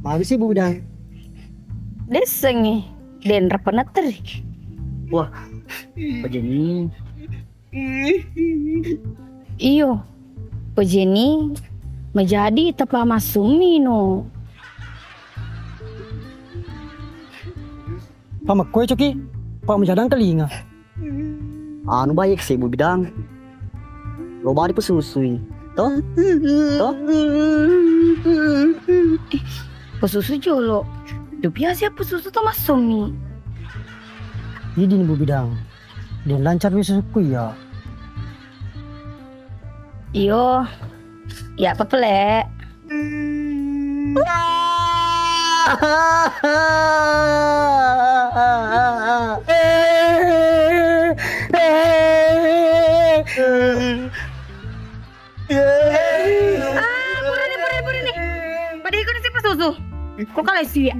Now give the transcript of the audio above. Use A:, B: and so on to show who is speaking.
A: Habis sih Bu Bidang.
B: Desengi den rapenater.
C: Wah, begini.
B: Iyo, pejeni menjadi tapa masumi no.
A: Pamak kue coki. Pak menjadang telinga.
C: Anu baik sih Bu Bidang. Loba di pesusui. Toh? Toh?
B: Pesusu jolo. Dupiasi pesusu to masumi.
A: Ini nih Bu Bidang. Dan lancar besokku ya.
B: Iyo, ya pepele. Puri nih. Pada ikut si pesusu. Kok kalian sih ya?